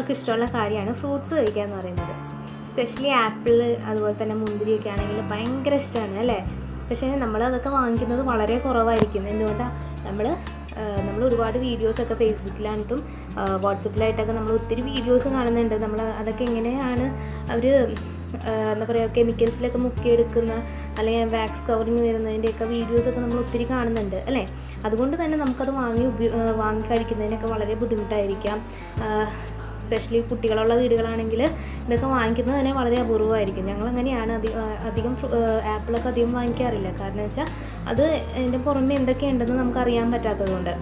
എല്ലാവർക്കും ഇഷ്ടമുള്ള കാര്യമാണ് ഫ്രൂട്ട്സ് കഴിക്കുക എന്ന് പറയുന്നത്. സ്പെഷ്യലി ആപ്പിൾ അതുപോലെ തന്നെ മുന്തിരിയൊക്കെ ആണെങ്കിൽ ഭയങ്കര ഇഷ്ടമാണ് അല്ലേ. പക്ഷേ നമ്മളതൊക്കെ വാങ്ങിക്കുന്നത് വളരെ കുറവായിരിക്കും. എന്തുകൊണ്ടാണ് നമ്മൾ ഒരുപാട് വീഡിയോസൊക്കെ ഫേസ്ബുക്കിലായിട്ടും വാട്സപ്പിലായിട്ടൊക്കെ നമ്മൾ ഒത്തിരി വീഡിയോസ് കാണുന്നുണ്ട്. നമ്മൾ അതൊക്കെ എങ്ങനെയാണ് അവർ എന്താ പറയുക കെമിക്കൽസിലൊക്കെ മുക്കിയെടുക്കുന്ന അല്ലെങ്കിൽ വാക്സ് കവറിങ് വരുന്നതിൻ്റെയൊക്കെ വീഡിയോസൊക്കെ നമ്മൾ ഒത്തിരി കാണുന്നുണ്ട് അല്ലേ. അതുകൊണ്ട് തന്നെ നമുക്കത് വാങ്ങി കഴിക്കുന്നതിനൊക്കെ വളരെ ബുദ്ധിമുട്ടായിരിക്കാം. സ്പെഷ്യലി കുട്ടികളുള്ള വീടുകളാണെങ്കിൽ ഇതൊക്കെ വാങ്ങിക്കുന്നത് തന്നെ വളരെ അപൂർവമായിരിക്കും. ഞങ്ങളങ്ങനെയാണ് അധികം ആപ്പിളൊക്കെ അധികം വാങ്ങിക്കാറില്ല. കാരണം വെച്ചാൽ അത് അതിൻ്റെ പുറമെ എന്തൊക്കെയുണ്ടെന്ന് നമുക്കറിയാൻ പറ്റാത്തതുകൊണ്ട്.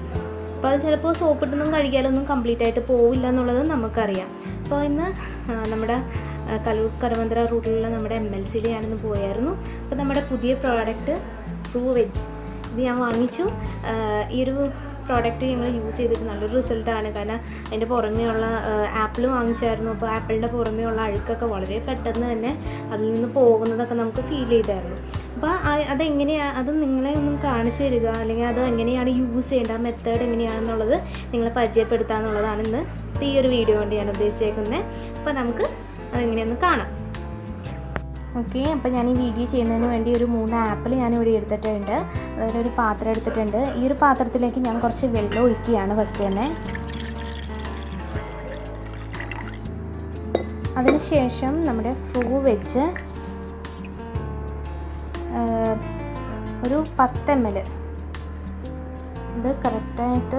അപ്പോൾ അത് ചിലപ്പോൾ സോപ്പിട്ടൊന്നും കഴിക്കാനൊന്നും കംപ്ലീറ്റ് ആയിട്ട് പോവില്ല എന്നുള്ളത് നമുക്കറിയാം. അപ്പോൾ ഇന്ന് നമ്മുടെ കടവന്ത്ര റൂട്ടിലുള്ള നമ്മുടെ MLCയിൽ ഞാനിന്ന് പോയായിരുന്നു. അപ്പോൾ നമ്മുടെ പുതിയ പ്രോഡക്റ്റ് ഫ്രൂവെജ് ഇത് ഞാൻ വാങ്ങിച്ചു. ഈ ഒരു പ്രോഡക്റ്റ് ഞങ്ങൾ യൂസ് ചെയ്തിട്ട് നല്ലൊരു റിസൾട്ടാണ്. കാരണം അതിൻ്റെ പുറമേയുള്ള ആപ്പിൾ വാങ്ങിച്ചായിരുന്നു. അപ്പോൾ ആപ്പിളിൻ്റെ പുറമേയുള്ള അഴുക്കൊക്കെ വളരെ പെട്ടെന്ന് തന്നെ അതിൽ നിന്ന് പോകുന്നതൊക്കെ നമുക്ക് ഫീൽ ചെയ്തായിരുന്നു. അപ്പോൾ അതെങ്ങനെയാണ് അത് നിങ്ങളെ ഒന്നും കാണിച്ചു തരിക, അല്ലെങ്കിൽ അത് എങ്ങനെയാണ് യൂസ് ചെയ്യേണ്ട മെത്തേഡ് എങ്ങനെയാണെന്നുള്ളത് നിങ്ങളെ പരിചയപ്പെടുത്തുക എന്നുള്ളതാണ് ഇന്ന് ഈ ഒരു വീഡിയോ കൊണ്ട് ഞാൻ ഉദ്ദേശിച്ചേക്കുന്നത്. അപ്പോൾ നമുക്ക് അതെങ്ങനെയൊന്ന് കാണാം. ഓക്കെ, അപ്പോൾ ഞാൻ ഈ വീഡിയോ ചെയ്യുന്നതിന് വേണ്ടി ഒരു 3 ആപ്പിൾ ഞാനിവിടെ എടുത്തിട്ടുണ്ട്. അതായത് ഒരു പാത്രം എടുത്തിട്ടുണ്ട്. ഈ ഒരു പാത്രത്തിലേക്ക് ഞാൻ കുറച്ച് വെള്ളം ഒഴിക്കുകയാണ് ഫസ്റ്റ് തന്നെ. അതിനുശേഷം നമ്മുടെ ഫ്രൂവെജ് ഒരു 10 ml ഇത് കറക്റ്റായിട്ട്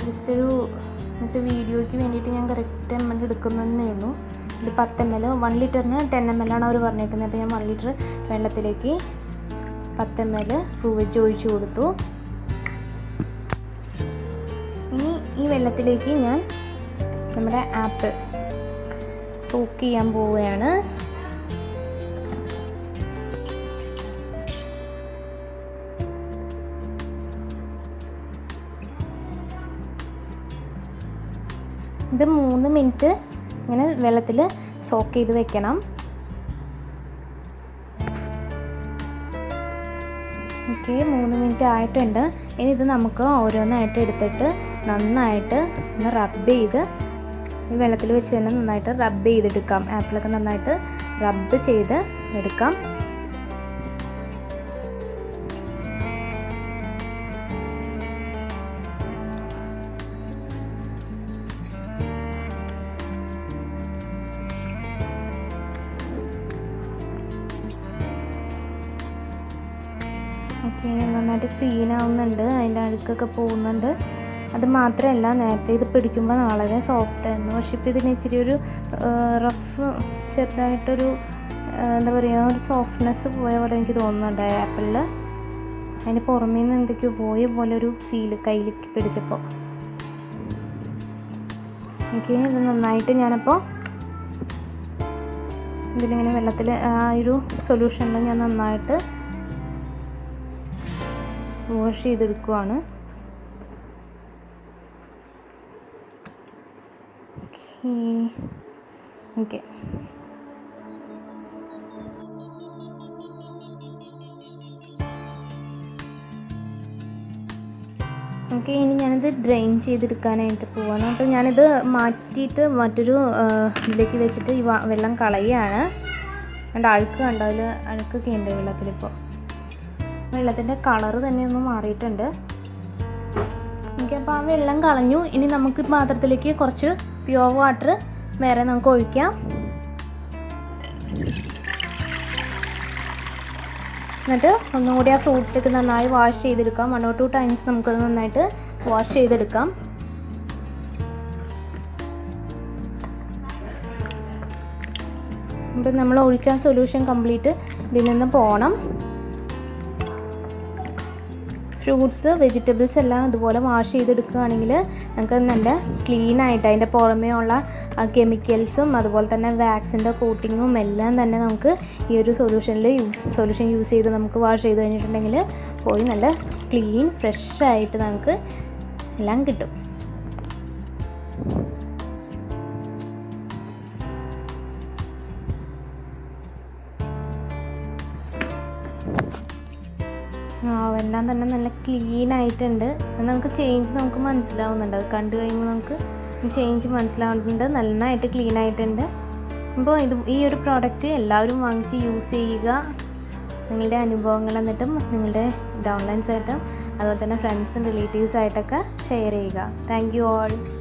ജസ്റ്റ് വീഡിയോയ്ക്ക് വേണ്ടിയിട്ട് ഞാൻ കറക്റ്റ് ml എടുക്കുന്നതേ ഉള്ളൂ. ഇത് 10 ml 1 ലിറ്ററിന് 10 ml ആണ് അവർ പറഞ്ഞേക്കുന്നത്. അപ്പോൾ ഞാൻ 1 ലിറ്റർ വെള്ളത്തിലേക്ക് 10 ml ഫ്രൂവെജ് ഒഴിച്ചു കൊടുത്തു. ഇനി ഈ വെള്ളത്തിലേക്ക് ഞാൻ നമ്മുടെ ആപ്പിൾ സോക്ക് ചെയ്യാൻ പോവുകയാണ്. ഇത് 3 മിനിറ്റ് ഇങ്ങനെ വെള്ളത്തിൽ സോക്ക് ചെയ്ത് വെക്കണം. ഓക്കെ, 3 മിനിറ്റ് ആയിട്ടുണ്ട്. ഇനി ഇത് നമുക്ക് ഓരോന്നായിട്ട് എടുത്തിട്ട് നന്നായിട്ട് ഒന്ന് റബ്ബ് ചെയ്ത് ഈ വെള്ളത്തിൽ വെച്ച് തന്നെ നന്നായിട്ട് റബ്ബ് ചെയ്തെടുക്കാം. ആപ്പിളൊക്കെ നന്നായിട്ട് റബ്ബ് ചെയ്ത് എടുക്കാം. ഓക്കെ, നന്നായിട്ട് ക്ലീൻ ആവുന്നുണ്ട്, അതിൻ്റെ അഴുക്കൊക്കെ പോകുന്നുണ്ട്. അത് മാത്രമല്ല നേരത്തെ ഇത് പിടിക്കുമ്പോൾ വളരെ സോഫ്റ്റ് ആയിരുന്നു. പക്ഷെ ഇപ്പോൾ ഇതിന് ഇച്ചിരി ഒരു റഫ് ചെറുതായിട്ടൊരു എന്താ പറയുക ഒരു സോഫ്റ്റ്നെസ് പോയ പോലെ എനിക്ക് തോന്നുന്നുണ്ട് ആപ്പിളിൽ. അതിന് പുറമേ നിന്ന് എന്തൊക്കെയോ പോയ പോലെ ഒരു ഫീൽ കയ്യിലേക്ക് പിടിച്ചപ്പോൾ. ഓക്കെ, ഇത് നന്നായിട്ട് ഞാനപ്പോൾ ഇതിലിങ്ങനെ വെള്ളത്തിൽ ആ ഒരു സൊല്യൂഷനിൽ ഞാൻ നന്നായിട്ട് വാഷ് ചെയ്തെടുക്കുവാണ്. ഓക്കെ ഓക്കെ ഇനി ഞാനിത് ഡ്രെയിൻ ചെയ്തെടുക്കാനായിട്ട് പോവാണ്. അപ്പോൾ ഞാനിത് മാറ്റിയിട്ട് മറ്റൊരു ഇതിലേക്ക് വെച്ചിട്ട് ഈ വെള്ളം കളയുകയാണ്. അതിൻ്റെ അഴുക്ക് കണ്ടോ, അതിൽ അഴുക്കൊക്കെ ഉണ്ട് വെള്ളത്തിലിപ്പോൾ. വെള്ളത്തിൻ്റെ കളറ് തന്നെ ഒന്ന് മാറിയിട്ടുണ്ട്. ഓക്കെ, അപ്പോൾ ആ വെള്ളം കളഞ്ഞു. ഇനി നമുക്ക് പാത്രത്തിലേക്ക് കുറച്ച് പ്യുവർ വാട്ടർ വേറെ നമുക്ക് ഒഴിക്കാം. എന്നിട്ട് ഒന്നും കൂടി ആ ഫ്രൂട്ട്സൊക്കെ നന്നായി വാഷ് ചെയ്തെടുക്കാം. 1 or 2 ടൈംസ് നമുക്കത് നന്നായിട്ട് വാഷ് ചെയ്തെടുക്കാം. എന്നിട്ട് നമ്മൾ ഒഴിച്ച സൊല്യൂഷൻ കംപ്ലീറ്റ് ഇതിൽ നിന്ന് പോകണം. ഫ്രൂട്ട്സ് വെജിറ്റബിൾസ് എല്ലാം ഇതുപോലെ വാഷ് ചെയ്തെടുക്കുകയാണെങ്കിൽ നമുക്ക് നല്ല ക്ലീനായിട്ട് അതിൻ്റെ പുറമേ ഉള്ള കെമിക്കൽസും അതുപോലെ തന്നെ വാക്സിൻ്റെ കോട്ടിങ്ങും എല്ലാം തന്നെ നമുക്ക് ഈ ഒരു സൊല്യൂഷൻ യൂസ് ചെയ്ത് നമുക്ക് വാഷ് ചെയ്ത് കഴിഞ്ഞിട്ടുണ്ടെങ്കിൽ പോയി നല്ല ക്ലീൻ ഫ്രഷായിട്ട് നമുക്ക് എല്ലാം കിട്ടും. എല്ലാം തന്നെ നല്ല ക്ലീൻ ആയിട്ടുണ്ട്. നമുക്ക് ചേഞ്ച് നമുക്ക് മനസ്സിലാവുന്നുണ്ട്. അത് കണ്ടു കഴിയുമ്പോൾ നമുക്ക് ചേഞ്ച് മനസ്സിലാവുന്നുണ്ട്. നന്നായിട്ട് ക്ലീൻ ആയിട്ടുണ്ട്. അപ്പോൾ ഈ ഒരു പ്രോഡക്റ്റ് എല്ലാവരും വാങ്ങിച്ച് യൂസ് ചെയ്യുക. നിങ്ങളുടെ അനുഭവങ്ങൾ എന്നിട്ടും നിങ്ങളുടെ ഡൗൺലൈൻസായിട്ടും അതുപോലെ തന്നെ ഫ്രണ്ട്സും റിലേറ്റീവ്സായിട്ടൊക്കെ ഷെയർ ചെയ്യുക. Thank you all.